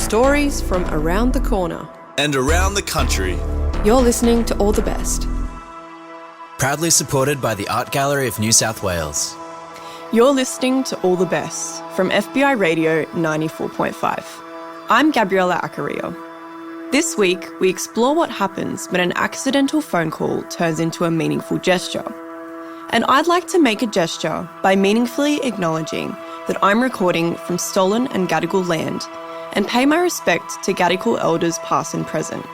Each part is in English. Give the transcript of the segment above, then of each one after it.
Stories from around the corner. And around the country. You're listening to All the Best. Proudly supported by the Art Gallery of New South Wales. You're listening to All the Best from FBI Radio 94.5. I'm Gabriella Accaria. This week, we explore what happens when an accidental phone call turns into a meaningful gesture. And I'd like to make a gesture by meaningfully acknowledging that I'm recording from stolen and Gadigal land and pay my respect to Gadigal elders past and present,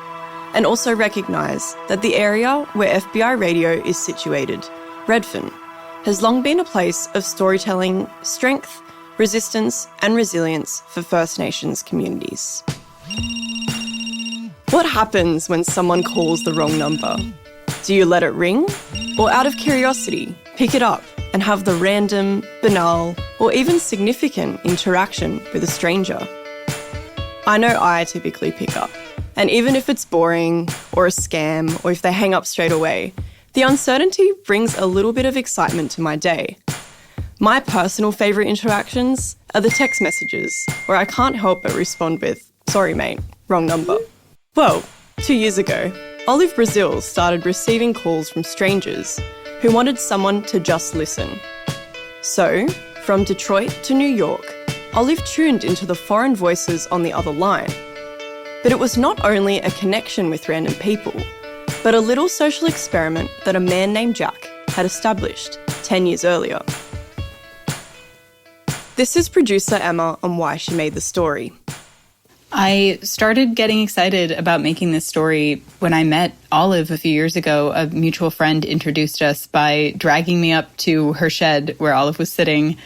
and also recognise that the area where FBI Radio is situated, Redfern, has long been a place of storytelling, strength, resistance and resilience for First Nations communities. What happens when someone calls the wrong number? Do you let it ring? Or out of curiosity, pick it up and have the random, banal, or even significant interaction with a stranger? I know I typically pick up, and even if it's boring or a scam or if they hang up straight away, the uncertainty brings a little bit of excitement to my day. My personal favourite interactions are the text messages where I can't help but respond with, "Sorry mate, wrong number." Well, 2 years ago, Olive Brazill started receiving calls from strangers who wanted someone to just listen. So, from Detroit to New York, Olive tuned into the foreign voices on the other line. But it was not only a connection with random people, but a little social experiment that a man named Jack had established 10 years earlier. This is producer Emma on why she made the story. I started getting excited about making this story when I met Olive a few years ago. A mutual friend introduced us by dragging me up to her shed where Olive was sitting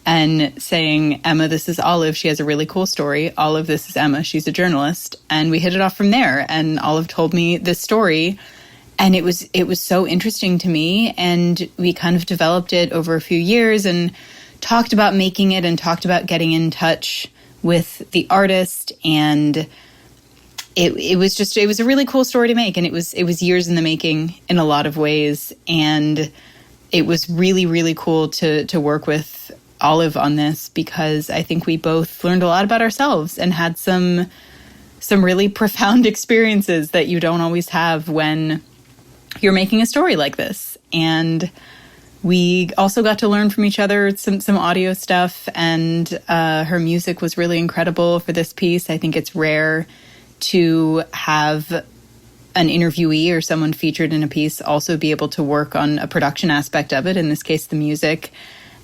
and saying, "Emma, this is Olive. She has a really cool story. Olive, this is Emma. She's a journalist." And we hit it off from there. And Olive told me this story. And it was so interesting to me. And we kind of developed it over a few years and talked about making it and talked about getting in touch with the artist. And it was a really cool story to make. And it was years in the making in a lot of ways. And it was really, really cool to work with Olive on this, because I think we both learned a lot about ourselves and had some really profound experiences that you don't always have when you're making a story like this. And we also got to learn from each other some audio stuff, and her music was really incredible for this piece. I think it's rare to have an interviewee or someone featured in a piece also be able to work on a production aspect of it, in this case, the music.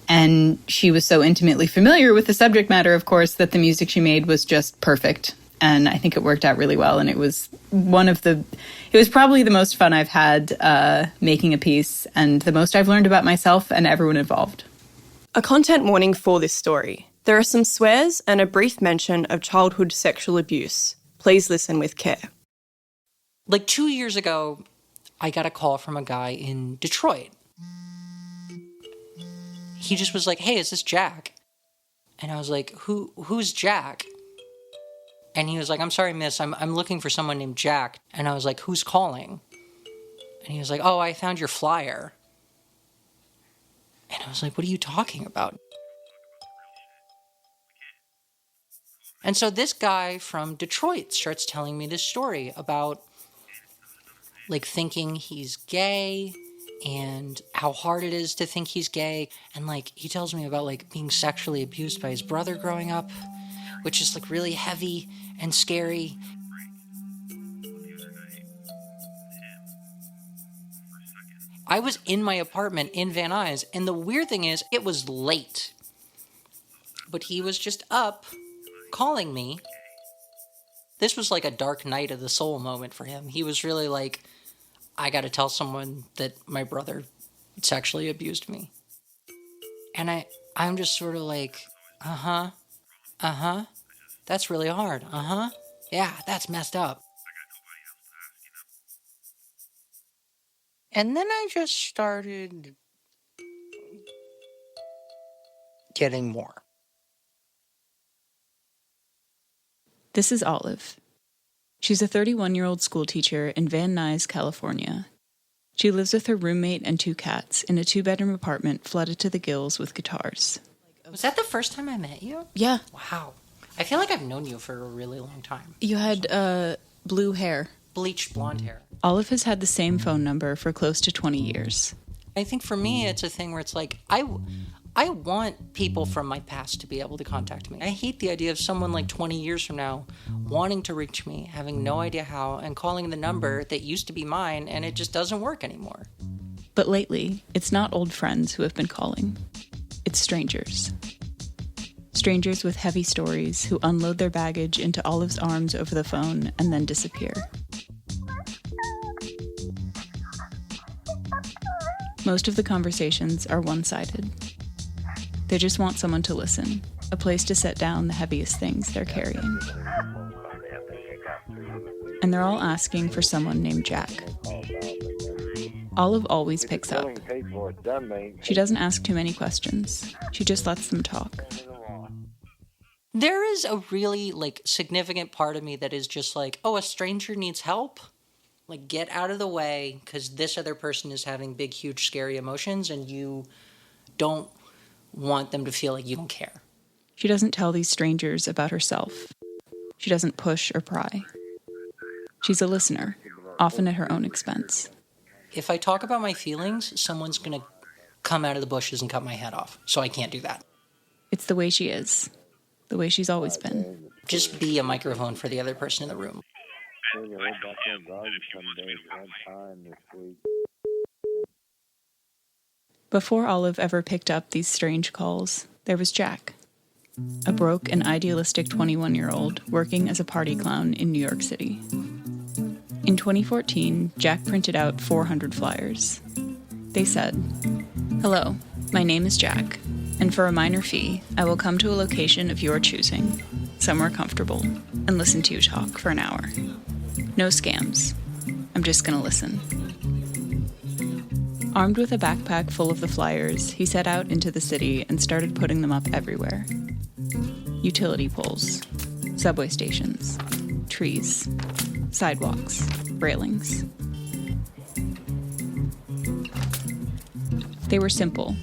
And she was so intimately familiar with the subject matter, of course, that the music she made was just perfect. And I think it worked out really well. And it was probably the most fun I've had making a piece, and the most I've learned about myself and everyone involved. A content warning for this story. There are some swears and a brief mention of childhood sexual abuse. Please listen with care. Like 2 years ago, I got a call from a guy in Detroit. He just was like, "Hey, is this Jack?" And I was like, who's Jack? And he was like, "I'm sorry, miss, I'm looking for someone named Jack." And I was like, "Who's calling?" And he was like, "Oh, I found your flyer." And I was like, "What are you talking about?" And so this guy from Detroit starts telling me this story about, like, thinking he's gay and how hard it is to think he's gay. And, like, he tells me about, like, being sexually abused by his brother growing up, which is, like, really heavy and scary. I was in my apartment in Van Nuys, and the weird thing is, it was late. But he was just up, calling me. This was like a dark night of the soul moment for him. He was really like, "I gotta tell someone that my brother sexually abused me." And I'm just sort of like, that's really hard, yeah, that's messed up. And then I just started getting more. This is Olive. She's a 31-year-old school teacher in Van Nuys, California. She lives with her roommate and 2 cats in a 2-bedroom apartment flooded to the gills with guitars. Was that the first time I met you? Yeah. Wow. I feel like I've known you for a really long time. You had blue hair. Bleached blonde hair. Olive has had the same phone number for close to 20 years. I think for me, it's a thing where it's like, I want people from my past to be able to contact me. I hate the idea of someone like 20 years from now wanting to reach me, having no idea how, and calling the number that used to be mine, and it just doesn't work anymore. But lately, it's not old friends who have been calling. It's strangers. Strangers with heavy stories who unload their baggage into Olive's arms over the phone and then disappear. Most of the conversations are one-sided. They just want someone to listen, a place to set down the heaviest things they're carrying. And they're all asking for someone named Jack. Olive always picks up. She doesn't ask too many questions. She just lets them talk. There is a really, significant part of me that is just like, oh, a stranger needs help? Like, get out of the way, because this other person is having big, huge, scary emotions, and you don't want them to feel like you don't care. She doesn't tell these strangers about herself. She doesn't push or pry. She's a listener, often at her own expense. If I talk about my feelings, someone's going to come out of the bushes and cut my head off, so I can't do that. It's the way she is, the way she's always been. Just be a microphone for the other person in the room. Before Olive ever picked up these strange calls, there was Jack, a broke and idealistic 21-year-old working as a party clown in New York City. In 2014, Jack printed out 400 flyers. They said, "Hello, my name is Jack, and for a minor fee, I will come to a location of your choosing, somewhere comfortable, and listen to you talk for an hour. No scams. I'm just gonna listen." Armed with a backpack full of the flyers, he set out into the city and started putting them up everywhere. Utility poles, subway stations, trees, sidewalks, railings. They were simple.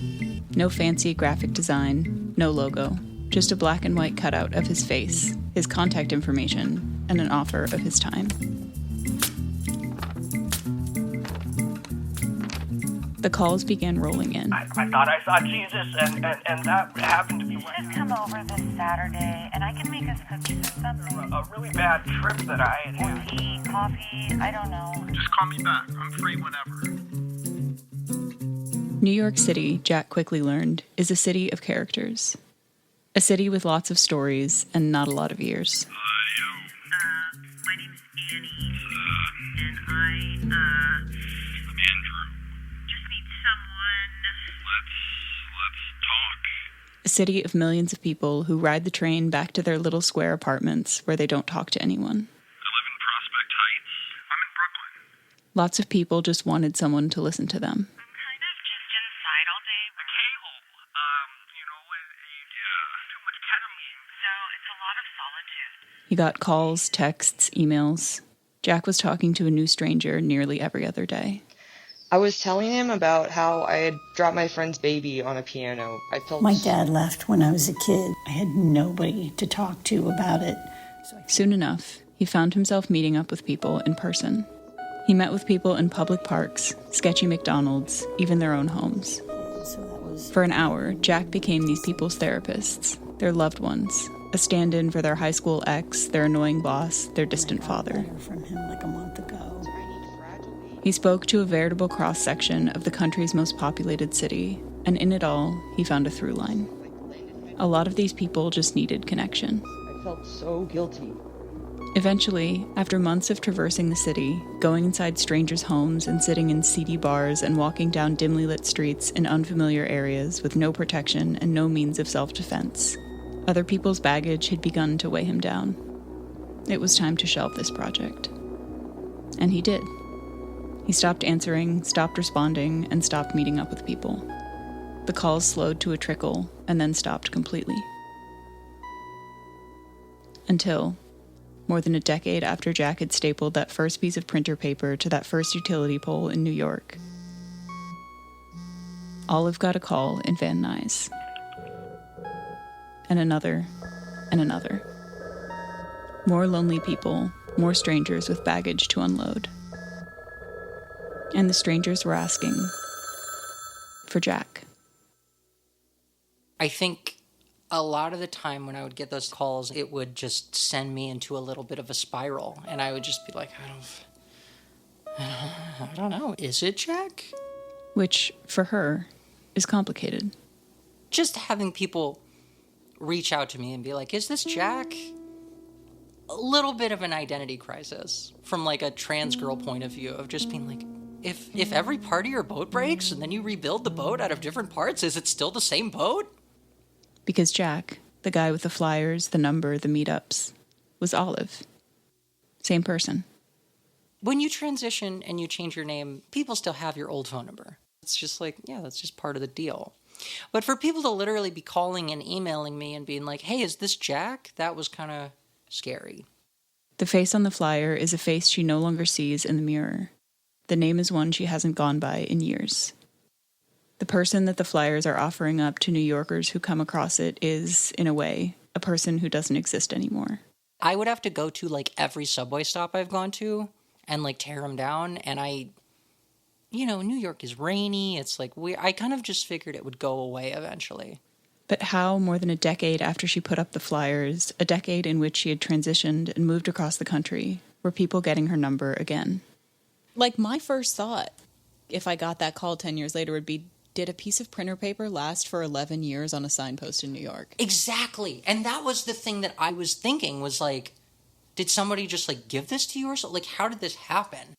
No fancy graphic design, no logo, just a black and white cutout of his face, his contact information, and an offer of his time. The calls began rolling in. I thought I saw Jesus, and that happened to be Just come over this Saturday, and I can make us cookies or something. a really bad trip that I had Or had. tea, coffee, I don't know. Just call me back. I'm free whenever. New York City, Jack quickly learned, is a city of characters. A city with lots of stories and not a lot of ears. My name's Annie, and I'm Andrew. just need someone. Let's talk. A city of millions of people who ride the train back to their little square apartments where they don't talk to anyone. I live in Prospect Heights. I'm in Brooklyn. Lots of people just wanted someone to listen to them. I'm kind of just inside all day. A K-hole. Too much ketamine. So it's a lot of solitude. He got calls, texts, emails. Jack was talking to a new stranger nearly every other day. I was telling him about how I had dropped my friend's baby on a piano. I felt My dad left when I was a kid. I had nobody to talk to about it. Soon enough, he found himself meeting up with people in person. He met with people in public parks, sketchy McDonald's, even their own homes. So that was For an hour, Jack became these people's therapists, their loved ones, a stand-in for their high school ex, their annoying boss, their distant father. from him like a month ago. He spoke to a veritable cross-section of the country's most populated city, and in it all, he found a through line. A lot of these people just needed connection. I felt so guilty. Eventually, after months of traversing the city, going inside strangers' homes and sitting in seedy bars and walking down dimly lit streets in unfamiliar areas with no protection and no means of self-defense, other people's baggage had begun to weigh him down. It was time to shelve this project. And he did. He stopped answering, stopped responding, and stopped meeting up with people. The calls slowed to a trickle and then stopped completely. Until, more than a decade after Jack had stapled that first piece of printer paper to that first utility pole in New York, Olive got a call in Van Nuys. And another, and another. More lonely people, more strangers with baggage to unload. And the strangers were asking for Jack. I think a lot of the time when I would get those calls, it would just send me into a little bit of a spiral. And I would just be like, I don't know. Is it Jack? Which, for her, is complicated. Just having people reach out to me and be like, is this Jack? A little bit of an identity crisis from like a trans girl point of view of just being like, if every part of your boat breaks and then you rebuild the boat out of different parts, is it still the same boat? Because Jack, the guy with the flyers, the number, the meetups, was Olive. Same person. When you transition and you change your name, people still have your old phone number. It's just like, yeah, that's just part of the deal. But for people to literally be calling and emailing me and being like, hey, is this Jack? That was kind of scary. The face on the flyer is a face she no longer sees in the mirror. The name is one she hasn't gone by in years. The person that the flyers are offering up to New Yorkers who come across it is, in a way, a person who doesn't exist anymore. I would have to go to like every subway stop I've gone to and like tear them down. And New York is rainy. It's like I kind of just figured it would go away eventually. But how, more than a decade after she put up the flyers, a decade in which she had transitioned and moved across the country, were people getting her number again? Like, my first thought, if I got that call 10 years later, would be, did a piece of printer paper last for 11 years on a signpost in New York? Exactly. And that was the thing that I was thinking was like, did somebody just like give this to you or so? Like, how did this happen?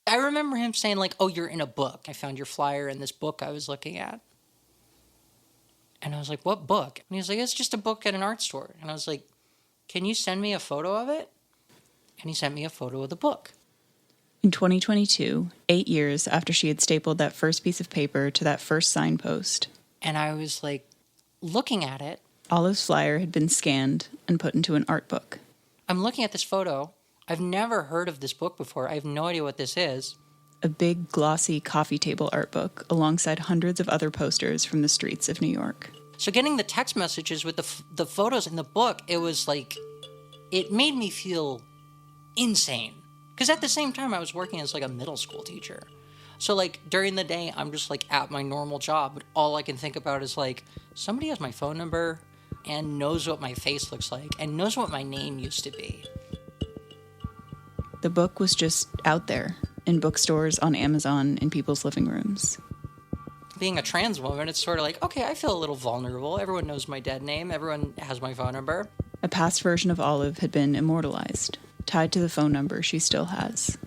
I remember him saying like, oh, you're in a book. I found your flyer in this book I was looking at. And I was like, what book? And he was like, it's just a book at an art store. And I was like, can you send me a photo of it? And he sent me a photo of the book. In 2022, 8 years after she had stapled that first piece of paper to that first signpost. And I was like, looking at it. Olive's flyer had been scanned and put into an art book. I'm looking at this photo. I've never heard of this book before. I have no idea what this is. A big, glossy coffee table art book alongside hundreds of other posters from the streets of New York. So getting the text messages with the photos in the book, it was like, it made me feel insane. Because at the same time, I was working as like a middle school teacher. So like during the day, I'm just like at my normal job, but all I can think about is like, somebody has my phone number and knows what my face looks like and knows what my name used to be. The book was just out there in bookstores, on Amazon, in people's living rooms. Being a trans woman, it's sort of like, okay, I feel a little vulnerable. Everyone knows my dead name. Everyone has my phone number. A past version of Olive had been immortalized, tied to the phone number she still has.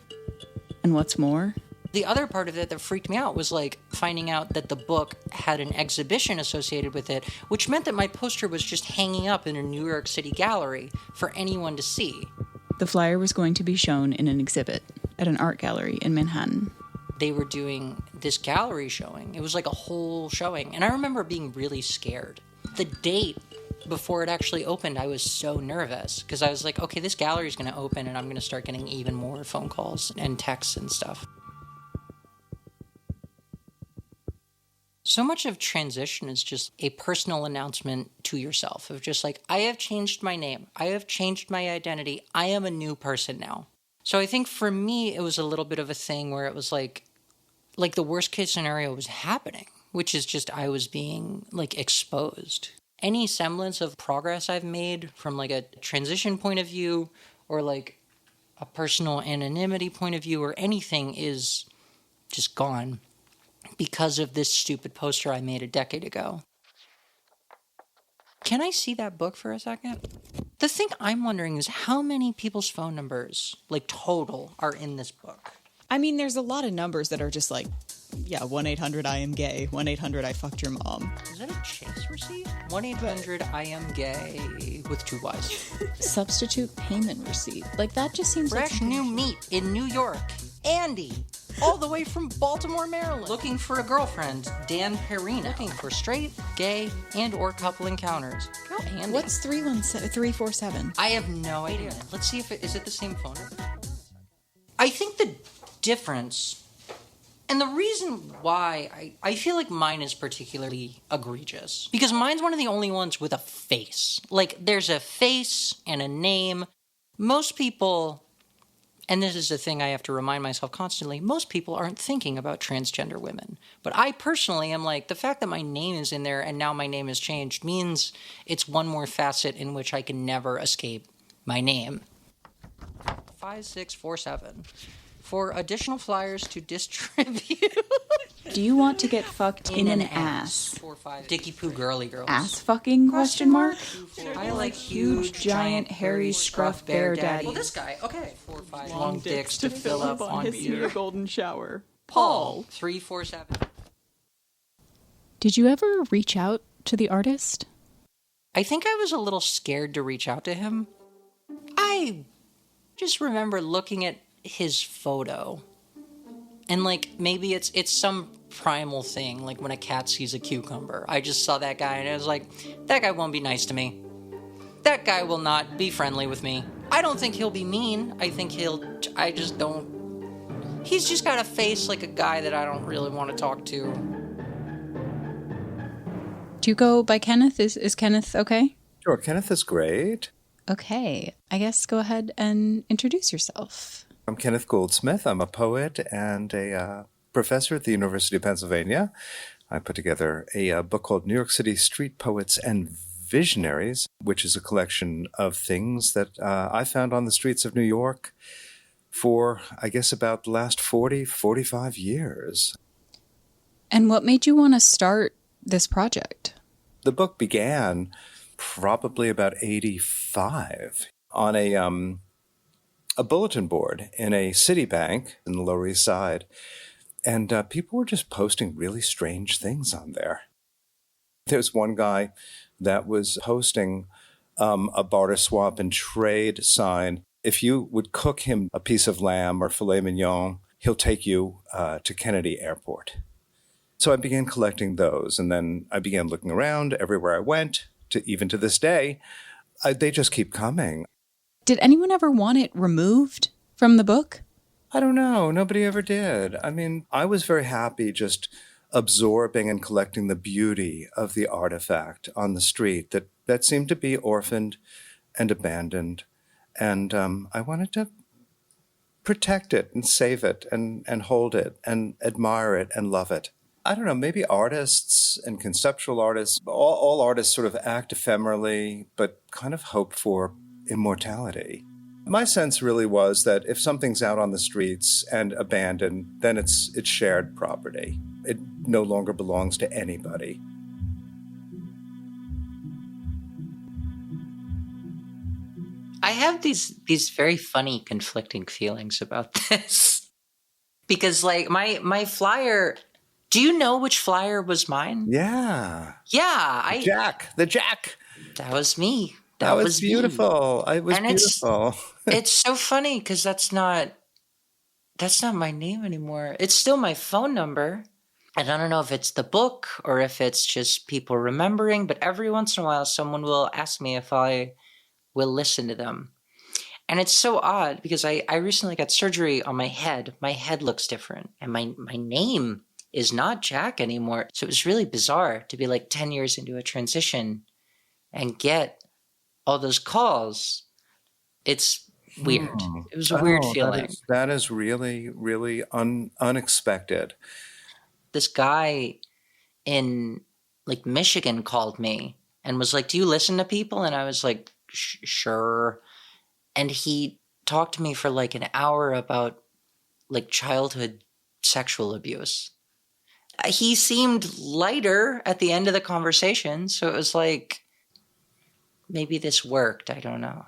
And what's more, the other part of it that freaked me out was like finding out that the book had an exhibition associated with it, which meant that my poster was just hanging up in a New York City gallery for anyone to see. The flyer was going to be shown in an exhibit at an art gallery in Manhattan. They were doing this gallery showing. It was like a whole showing. And I remember being really scared. The date before it actually opened, I was so nervous because I was like, okay, this gallery is going to open and I'm going to start getting even more phone calls and texts and stuff. So much of transition is just a personal announcement to yourself of just like, I have changed my name. I have changed my identity. I am a new person now. So I think for me, it was a little bit of a thing where it was like the worst case scenario was happening, which is just I was being like exposed. Any semblance of progress I've made from like a transition point of view or like a personal anonymity point of view or anything is just gone because of this stupid poster I made a decade ago. Can I see that book for a second? The thing I'm wondering is how many people's phone numbers, like total, are in this book? I mean, there's a lot of numbers that are just like, yeah, 1-800-I-AM-GAY, 1-800-I fucked your mom. Is that a Chase receipt? 1-800-I-AM-GAY with 2 Y's. Substitute payment receipt. Like, that just seems Fresh new meat in New York. Andy, all the way from Baltimore, Maryland. Looking for a girlfriend, Dan Catarina. Looking for straight, gay, and or couple encounters. Girl, Andy. What's 347? I have no idea. Let's see if is it the same phone number? I think the difference, and the reason why I feel like mine is particularly egregious, because mine's one of the only ones with a face. Like, there's a face and a name. Most people, and this is the thing I have to remind myself constantly, most people aren't thinking about transgender women. But I personally am like, the fact that my name is in there and now my name has changed means it's one more facet in which I can never escape my name. 5647. For additional flyers to distribute. Do you want to get fucked in an ass? 4-5. Dicky poo girly girls. Ass fucking question mark? I like huge, giant, hairy, scruff bear daddy. Well, this guy. Okay. 4-5. Long dicks to fill up on beer. golden shower. Paul. 347. Did you ever reach out to the artist? I think I was a little scared to reach out to him. I just remember looking at his photo. And, like, maybe it's some primal thing, like when a cat sees a cucumber. I just saw that guy and I was like, that guy won't be nice to me. That guy will not be friendly with me. I don't think he'll be mean. I just don't. He's just got a face like a guy that I don't really want to talk to. Do you go by Kenneth? Is Kenneth okay? Sure, Kenneth is great. Okay, I guess go ahead and introduce yourself. I'm Kenneth Goldsmith. I'm a poet and a professor at the University of Pennsylvania. I put together a book called New York City Street Poets and Visionaries, which is a collection of things that I found on the streets of New York for, I guess, about the last 45 years. And what made you want to start this project? The book began probably about 85 on a bulletin board in a city bank in the Lower East Side. And people were just posting really strange things on there. There's one guy that was posting a barter swap and trade sign. If you would cook him a piece of lamb or filet mignon, he'll take you to Kennedy Airport. So I began collecting those, and then I began looking around everywhere I went, even to this day. They just keep coming. Did anyone ever want it removed from the book? I don't know. Nobody ever did. I mean, I was very happy just absorbing and collecting the beauty of the artifact on the street that seemed to be orphaned and abandoned. And I wanted to protect it and save it and hold it and admire it and love it. I don't know, maybe artists and conceptual artists, all artists sort of act ephemerally, but kind of hope for immortality. My sense really was that if something's out on the streets and abandoned, then it's shared property. It no longer belongs to anybody. I have these very funny conflicting feelings about this. Because, like, my flyer, do you know which flyer was mine? Yeah. Yeah. The Jack. That was me. That was beautiful. It was beautiful. It's so funny because that's not my name anymore. It's still my phone number. And I don't know if it's the book or if it's just people remembering, but every once in a while someone will ask me if I will listen to them. And it's so odd because I recently got surgery on my head. My head looks different. And my name is not Jack anymore. So it was really bizarre to be like 10 years into a transition and get all those calls. It's weird. It was a weird feeling. That is really, really unexpected. This guy in like Michigan called me and was like, do you listen to people? And I was like, sure. And he talked to me for like an hour about like childhood sexual abuse. He seemed lighter at the end of the conversation. So it was like, maybe this worked. I don't know.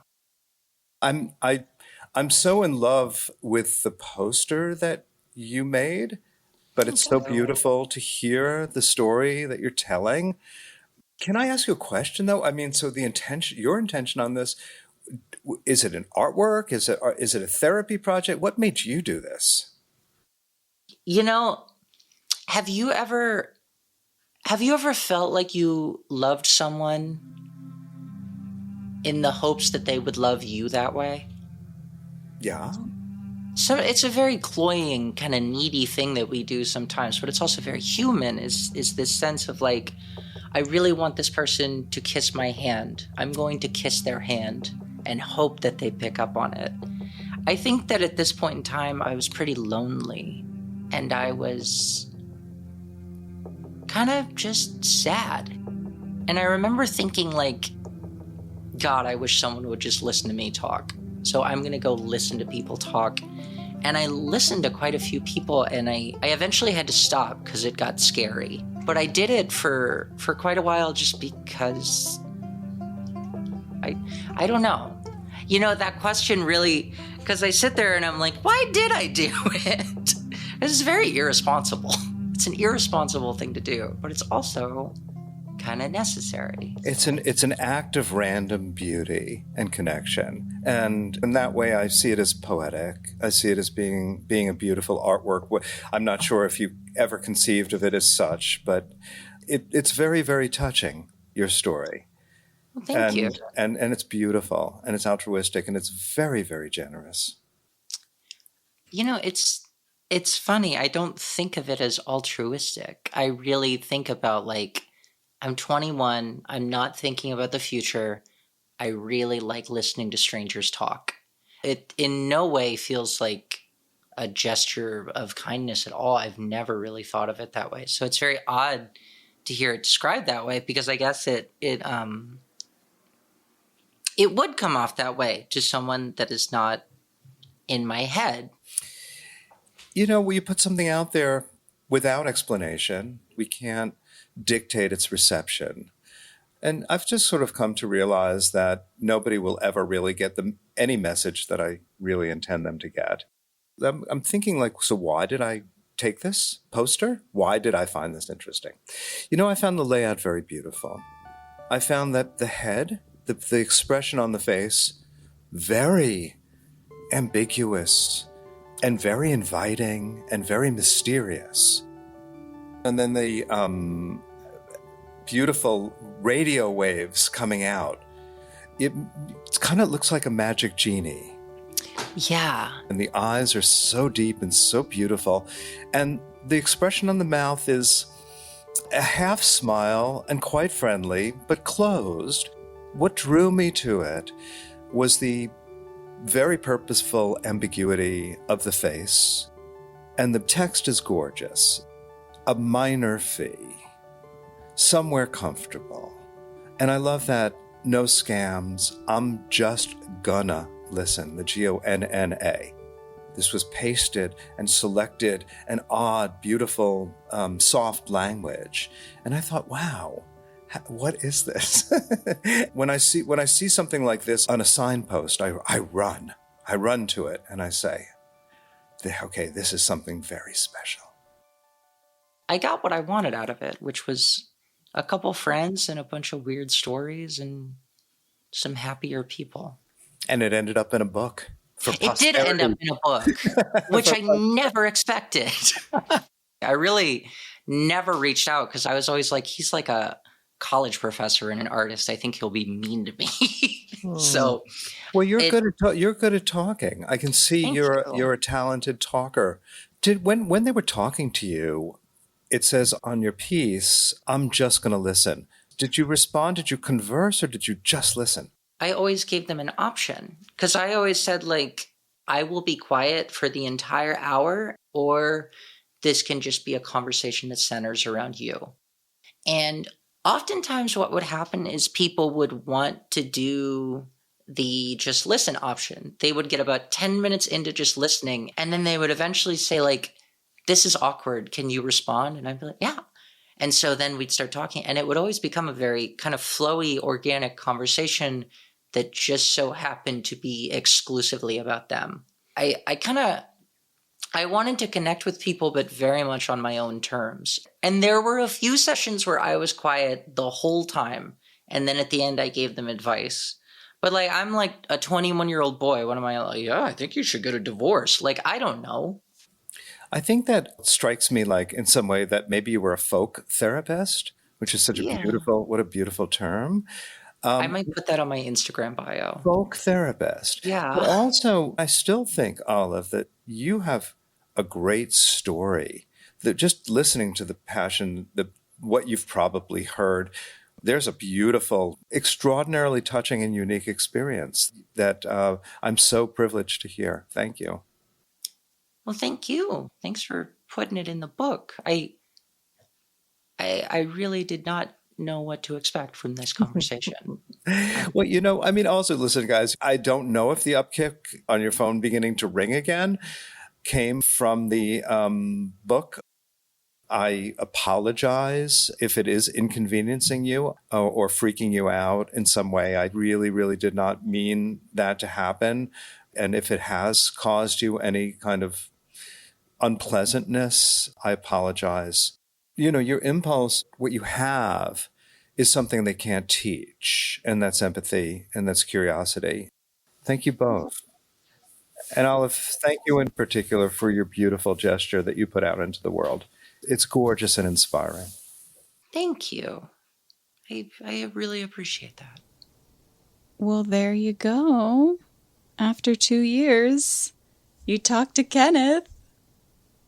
I'm so in love with the poster that you made, but it's so beautiful to hear the story that you're telling. Can I ask you a question though? I mean, so your intention on this, is it an artwork? Is it a therapy project? What made you do this? You know, have you ever felt like you loved someone in the hopes that they would love you that way? Yeah. So it's a very cloying, kind of needy thing that we do sometimes, but it's also very human, is this sense of like, I really want this person to kiss my hand. I'm going to kiss their hand. and hope that they pick up on it. I think that at this point in time, I was pretty lonely, and I was kind of just sad. And I remember thinking, like, God, I wish someone would just listen to me talk. So I'm going to go listen to people talk. And I listened to quite a few people, and I eventually had to stop because it got scary. But I did it for quite a while just because I don't know. You know, that question really, because I sit there and I'm like, why did I do it? This is very irresponsible. It's an irresponsible thing to do, but it's also kind of necessary. It's an act of random beauty and connection. And in that way, I see it as poetic. I see it as being a beautiful artwork. I'm not sure if you ever conceived of it as such, but it's very, very touching, your story. Well, thank you. And it's beautiful, and it's altruistic, and it's very, very generous. You know, it's funny. I don't think of it as altruistic. I really think about, like, I'm 21. I'm not thinking about the future. I really like listening to strangers talk. It in no way feels like a gesture of kindness at all. I've never really thought of it that way. So it's very odd to hear it described that way, because I guess it would come off that way to someone that is not in my head. You know, when you put something out there without explanation, we can't dictate its reception. And I've just sort of come to realize that nobody will ever really get any message that I really intend them to get. I'm thinking, like, so why did I take this poster? Why did I find this interesting? You know, I found the layout very beautiful. I found that the head, the expression on the face, very ambiguous and very inviting and very mysterious. And then the beautiful radio waves coming out. It kind of looks like a magic genie. Yeah. And the eyes are so deep and so beautiful. And the expression on the mouth is a half smile and quite friendly, but closed. What drew me to it was the very purposeful ambiguity of the face. And the text is gorgeous. A minor fee. Somewhere comfortable. And I love that no scams. I'm just gonna listen. The Gonna. This was pasted and selected an odd, beautiful, soft language. And I thought, wow, what is this? When I see something like this on a signpost, I run to it and I say, okay, this is something very special. I got what I wanted out of it, which was a couple friends and a bunch of weird stories and some happier people. And it ended up in a book. It did end up in a book, which I never expected. I really never reached out because I was always like, he's like a college professor and an artist. I think he'll be mean to me. So, well, you're good at talking. I can see you're a talented talker. When they were talking to you, it says on your piece, I'm just going to listen. Did you respond? Did you converse, or did you just listen? I always gave them an option because I always said, like, I will be quiet for the entire hour, or this can just be a conversation that centers around you. And oftentimes what would happen is people would want to do the just listen option. They would get about 10 minutes into just listening, and then they would eventually say, like, this is awkward. Can you respond? And I'd be like, yeah. And so then we'd start talking, and it would always become a very kind of flowy, organic conversation that just so happened to be exclusively about them. I wanted to connect with people, but very much on my own terms. And there were a few sessions where I was quiet the whole time. And then at the end, I gave them advice. But like, I'm like a 21-year-old boy. What am I like? Yeah, I think you should get a divorce. Like, I don't know. I think that strikes me like in some way that maybe you were a folk therapist, which is such what a beautiful term. I might put that on my Instagram bio. Folk therapist. Yeah. But also, I still think, Olive, that you have a great story. That just listening to the passion, what you've probably heard There's a beautiful, extraordinarily touching and unique experience that I'm so privileged to hear. Thank you. Well, thank you. Thanks for putting it in the book. I really did not know what to expect from this conversation. Well, also, listen, guys, I don't know if the upkick on your phone beginning to ring again came from the book. I apologize if it is inconveniencing you or freaking you out in some way. I really, really did not mean that to happen. And if it has caused you any kind of unpleasantness, I apologize. Your impulse, what you have, is something they can't teach, and that's empathy, and that's curiosity. Thank you both. And Olive, thank you in particular for your beautiful gesture that you put out into the world. It's gorgeous and inspiring. Thank you. I really appreciate that. Well, there you go. After 2 years, you talked to Kenneth.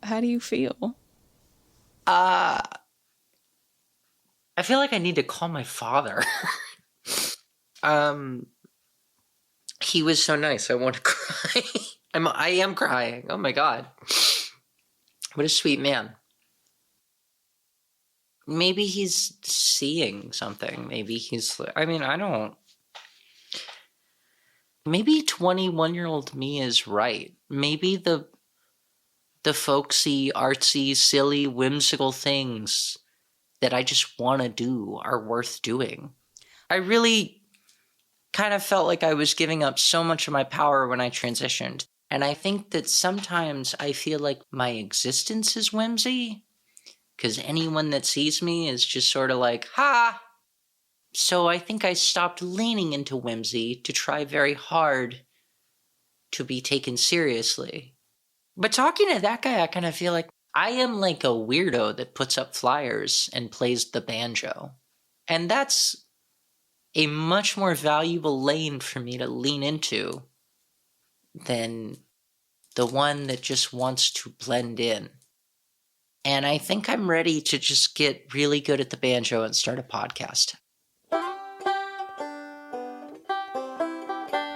How do you feel? I feel like I need to call my father. He was so nice. I want to cry. I am crying. Oh my God. What a sweet man. Maybe he's seeing something. Maybe maybe 21-year-old me is right. Maybe the folksy, artsy, silly, whimsical things that I just want to do are worth doing. I really kind of felt like I was giving up so much of my power when I transitioned. And I think that sometimes I feel like my existence is whimsy, because anyone that sees me is just sort of like, ha! So I think I stopped leaning into whimsy to try very hard to be taken seriously. But talking to that guy, I kind of feel like I am like a weirdo that puts up flyers and plays the banjo. And that's a much more valuable lane for me to lean into than the one that just wants to blend in. And I think I'm ready to just get really good at the banjo and start a podcast.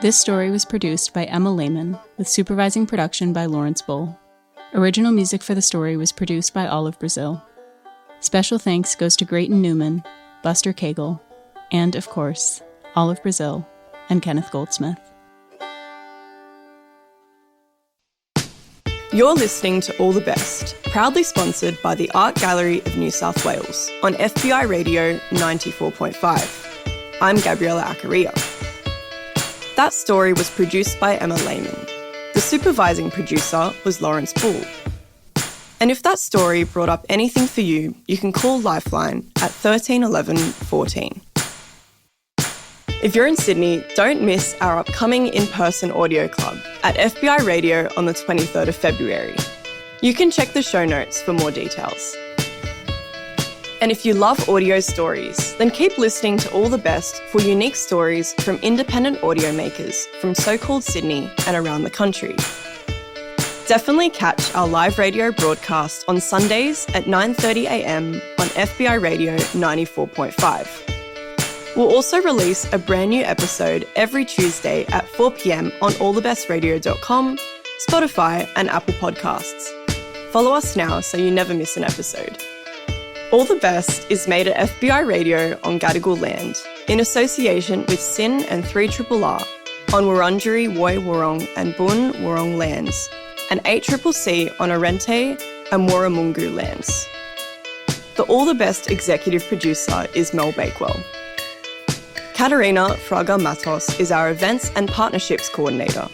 This story was produced by Emma Lehman, with supervising production by Lawrence Bull. Original music for the story was produced by Olive Brazill. Special thanks goes to Grayton Newman, Buster Cagle, and, of course, Olive Brazill and Kenneth Goldsmith. You're listening to All the Best, proudly sponsored by the Art Gallery of New South Wales on FBI Radio 94.5. I'm Gabriella Accaria. That story was produced by Emma Lehman. The supervising producer was Lawrence Bull. And if that story brought up anything for you, you can call Lifeline at 13 11 14. If you're in Sydney, don't miss our upcoming in-person audio club at FBI Radio on the 23rd of February. You can check the show notes for more details. And if you love audio stories, then keep listening to All the Best for unique stories from independent audio makers from so-called Sydney and around the country. Definitely catch our live radio broadcast on Sundays at 9:30 a.m. on FBI Radio 94.5. We'll also release a brand new episode every Tuesday at 4 p.m. on allthebestradio.com, Spotify and Apple Podcasts. Follow us now so you never miss an episode. All the Best is made at FBI Radio on Gadigal land in association with SYN and 3RRR on Wurundjeri Woi Wurrung and Boon Wurrung lands and 8CCC on Arrente and Warramungu lands. The All the Best executive producer is Mel Bakewell. Catarina Fraga Matos is our events and partnerships coordinator.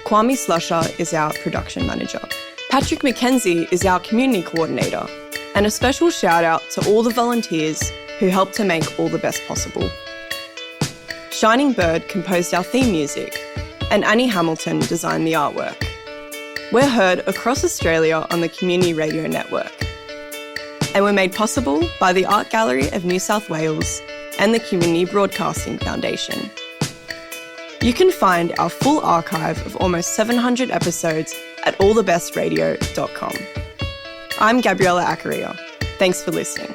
Kwame Slusher is our production manager. Patrick McKenzie is our community coordinator. And a special shout out to all the volunteers who helped to make All the Best possible. Shining Bird composed our theme music, and Annie Hamilton designed the artwork. We're heard across Australia on the Community Radio Network. And we're made possible by the Art Gallery of New South Wales and the Community Broadcasting Foundation. You can find our full archive of almost 700 episodes at allthebestradio.com. I'm Gabriella Accaria. Thanks for listening.